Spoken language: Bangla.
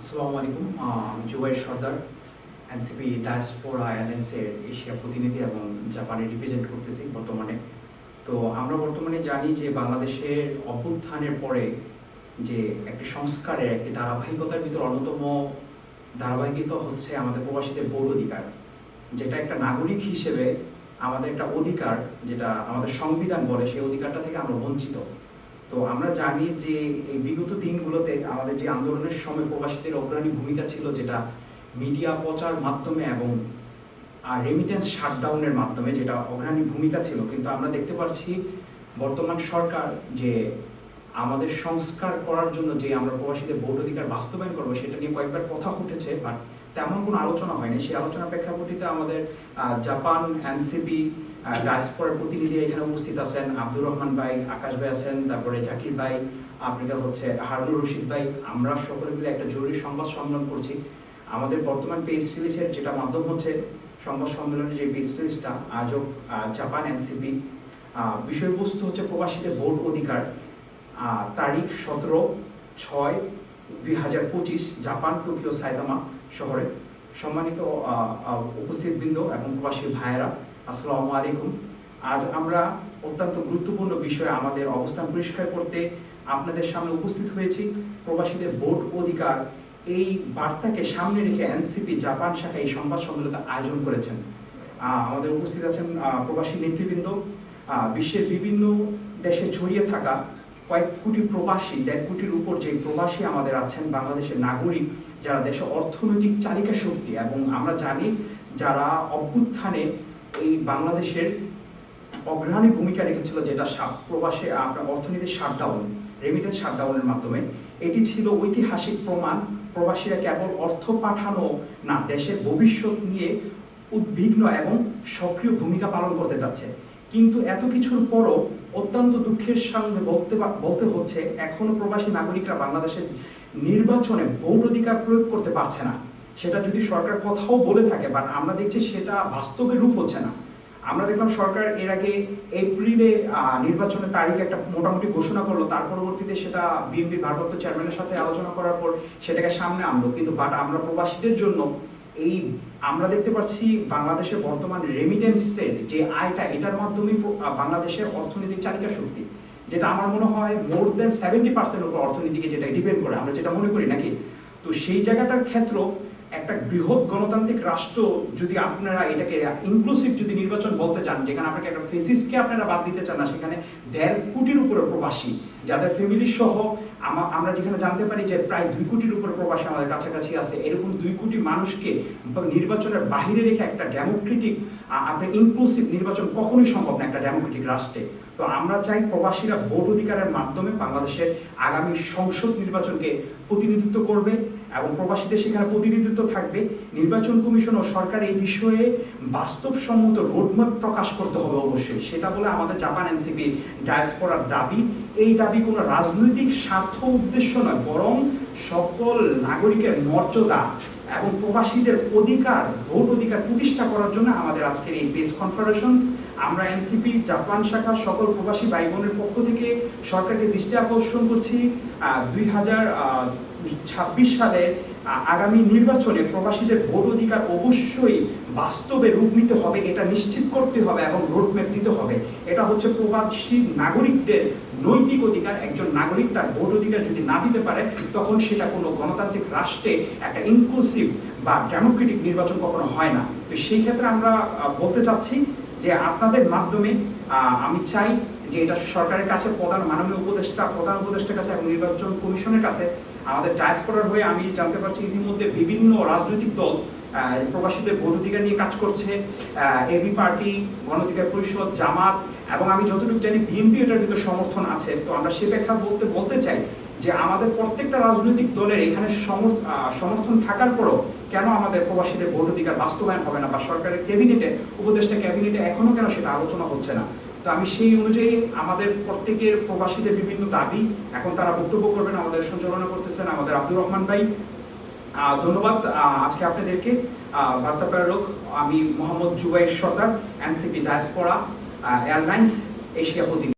আসসালামু আলাইকুম। আমি জুবাইর সর্দার, এনসিপি ডায়াসপোরা অ্যালায়েন্সের এশিয়া প্রতিনিধি এবং জাপানে রিপ্রেজেন্ট করতেছি বর্তমানে। তো আমরা বর্তমানে জানি যে বাংলাদেশের অভ্যুত্থানের পরে যে একটি সংস্কারের একটি ধারাবাহিকতার ভিতর অন্যতম ধারাবাহিকতা হচ্ছে আমাদের প্রবাসীদের ভোট অধিকার, যেটা একটা নাগরিক হিসেবে আমাদের একটা অধিকার, যেটা আমাদের সংবিধান বলে সেই অধিকারটা থেকে আমরা বঞ্চিত। তো আমরা জানি যে এই বিগত দিনগুলোতে আমাদের যে আন্দোলনের সময় প্রবাসীদের অগ্রণী ভূমিকা ছিল, যেটা মিডিয়া প্রচার মাধ্যমে এবং রেমিটেন্স শাটডাউনের মাধ্যমে, যেটা অগ্রণী ভূমিকা ছিল। কিন্তু আমরা দেখতে পাচ্ছি বর্তমান সরকার যে আমাদের সংস্কার করার জন্য যে আমরা প্রবাসীদের ভোট অধিকার বাস্তবায়ন করবো সেটা নিয়ে কয়েকবার কথা উঠেছে, বাট তেমন কোনো আলোচনা হয়নি। সেই আলোচনার প্রেক্ষাপটিতে আমাদের জাপান এনসিপি ডায়াসপোরার প্রতিনিধি এখানে উপস্থিত আছেন। আব্দুর রহমান ভাই, আকাশ ভাই আছেন, তারপরে জাকির ভাই, আপনাদের হচ্ছে হারুনুর রশিদ ভাই। আমরা সকলে মিলে একটা জরুরি সংবাদ সম্মেলন করছি। আমাদের বর্তমান পেজ রিলিজের যেটা মাধ্যম হচ্ছে সংবাদ সম্মেলনের যে পেজ রিলিজটা আজও জাপান এনসিপি, বিষয়বস্তু হচ্ছে প্রবাসীদের ভোট অধিকার। তারিখ 17/6/2025, জাপান টোকিও সাইতামা শহরে। সম্মানিত উপস্থিতবৃন্দ এবং প্রবাসী ভাইয়েরা, আসসালামু আলাইকুম। আজ আমরা অত্যন্ত গুরুত্বপূর্ণ বিষয়ে আমাদের অবস্থান পরিষ্কার করতে আপনাদের সামনে উপস্থিত হয়েছি। প্রবাসীদের ভোট অধিকার, এই বার্তাকে সামনে রেখে এনসিপি জাপান শাখা এই সংবাদ সম্মেলন আয়োজন করেছেন। আমাদের উপস্থিত আছেন প্রবাসী নেতৃবৃন্দ, বিশ্বের বিভিন্ন দেশে ছড়িয়ে থাকা কয়েক কোটি প্রবাসী, 1.5 কোটির উপর যে প্রবাসী আমাদের আছেন, বাংলাদেশের নাগরিক, যারা দেশের অর্থনৈতিক চালিকা শক্তি। এবং আমরা জানি যারা অভ্যুত্থানে এই বাংলাদেশের অগ্রণী ভূমিকা রেখেছিল, যেটা প্রবাসে আপনার অর্থনীতির শাটডাউন, রেমিটেন্স শাটডাউনের মাধ্যমে। এটি ছিল ঐতিহাসিক প্রমাণ। প্রবাসীরা কেবল অর্থ পাঠানো না, দেশের ভবিষ্যৎ নিয়ে উদ্বিগ্ন এবং সক্রিয় ভূমিকা পালন করতে যাচ্ছে। কিন্তু এত কিছুর পরও অত্যন্ত দুঃখের সঙ্গে বলতে হচ্ছে, এখনো প্রবাসী নাগরিকরা বাংলাদেশের নির্বাচনে ভোট অধিকার প্রয়োগ করতে পারছে না। সেটা যদি সরকার কোথাও বলে থাকে, বাট আমরা দেখছি সেটা বাস্তবে রূপ হচ্ছে না। আমরা দেখলাম সরকার এর আগে এপ্রিলে নির্বাচনের তারিখ একটা মোটামুটি ঘোষণা করলো, তার পরবর্তীতে সেটা বিএনপি ভারপ্রাপ্ত চেয়ারম্যানের সাথে আলোচনা করার পর সেটাকে সামনে আনলো। কিন্তু বাট আমরা প্রবাসীদের জন্য এই আমরা দেখতে পাচ্ছি বাংলাদেশের বর্তমান রেমিটেন্সের যে আয়টা, এটার মাধ্যমে বাংলাদেশের অর্থনৈতিক চালিকা শক্তি, যেটা আমার মনে হয় মোর দেন 70% উপর অর্থনীতিকে যেটা ডিপেন্ড করে, আমরা যেটা মনে করি নাকি। তো সেই জায়গাটার ক্ষেত্র একটা বৃহৎ গণতান্ত্রিক রাষ্ট্র, যদি আপনারা এটাকে ইনক্লুসিভ যদি নির্বাচন বলতে চান, যেখানে আপনাকে একটা ফেসিস্টকে আপনারা বাদ দিতে চান না, সেখানে 1.5 কোটির উপরে প্রবাসী, যাদের ফ্যামিলি সহ আমরা যেখানে জানতে পারি যে প্রায় 2 কোটির উপরে প্রবাসী আমাদের কাছাকাছি আছে, এরকম 2 কোটি মানুষকে নির্বাচনের বাহিরে রেখে একটা ডেমোক্রেটিক আপনার ইনক্লুসিভ নির্বাচন কখনোই সম্ভব না একটা ডেমোক্রেটিক রাষ্ট্রে। তো আমরা চাই প্রবাসীরা ভোট অধিকারের মাধ্যমে বাংলাদেশের আগামী সংসদ নির্বাচনকে প্রতিনিধিত্ব করবে এবং প্রবাসীদের সেখানে প্রতিনিধিত্ব থাকবে। নির্বাচন কমিশন ও সরকার এই বিষয়ে বাস্তবসম্মত রোডম্যাপ প্রকাশ করতে হবে অবশ্যই। সেটা বলে আমাদের জাপান এনসিপি ডায়াসপোরার দাবি। এই দাবি কোনো রাজনৈতিক স্বার্থ উদ্দেশ্য নয়, বরং সকল নাগরিকের মর্যাদা এবং প্রবাসীদের অধিকার, ভোট অধিকার প্রতিষ্ঠা করার জন্য আমাদের আজকের এই প্রেস কনফারেন্স। আমরা এনসিপি জাপান শাখা সকল প্রবাসী ভাই বোনের পক্ষ থেকে সরকারকে দৃষ্টি আকর্ষণ করছি, 2026 সালের আগামী নির্বাচনে প্রবাসীদের ভোট অধিকার অবশ্যই বাস্তবে রূপ নিতে হবে, এটা নিশ্চিত করতে হবে এবং রোডম্যাপ দিতে হবে। এটা হচ্ছে প্রবাসী নাগরিকদের নৈতিক অধিকার। একজন নাগরিক তার ভোট অধিকার যদি না দিতে পারে, তখন সেটা কোনো গণতান্ত্রিক রাষ্ট্রে একটা ইনক্লুসিভ বা ডেমোক্রেটিক নির্বাচন কখনো হয় না। তো সেই ক্ষেত্রে আমরা বলতে চাচ্ছি যে আপনাদের মাধ্যমে আমি চাই যে এটা সরকারের কাছে, মাননীয় প্রধান উপদেষ্টার কাছে এবং নির্বাচন কমিশনের কাছে, আমাদের ডায়াসপোরার হয়ে আমি জানতে পারছি ইতিমধ্যে বিভিন্ন রাজনৈতিক দল প্রবাসীদের ভোট অধিকার নিয়ে কাজ করছে। এবি পার্টি, গণ অধিকার পরিষদ, জামাত এবং আমি যতটুকু জানি বিএনপি এটার ভিতরে সমর্থন আছে। তো আমরা সে ব্যাখ্যা বলতে চাই যে আমাদের প্রত্যেকটা রাজনৈতিক দলের এখানে সমর্থন থাকার পরও কেন আমাদের প্রবাসীদের ভোট অধিকার বাস্তবায়ন হবে না, বা সরকারের ক্যাবিনেটে, উপদেষ্টা ক্যাবিনেটে এখনো কেন সেটা আলোচনা হচ্ছে না। তো আমি সেই অনুযায়ী আমাদের প্রত্যেকের প্রবাসীদের বিভিন্ন দাবি এখন তারা বক্তব্য করবেন। আমাদের সঞ্চালনা করতেছেন আমাদের আব্দুর রহমান ভাই। ধন্যবাদ আজকে আপনাদেরকে বার্তা প্রেরক আমি মোহাম্মদ জুবাইর সর্দার, এনসিপি ডায়াসপোরা এয়ারলাইন্স এশিয়া প্রতিনিধি।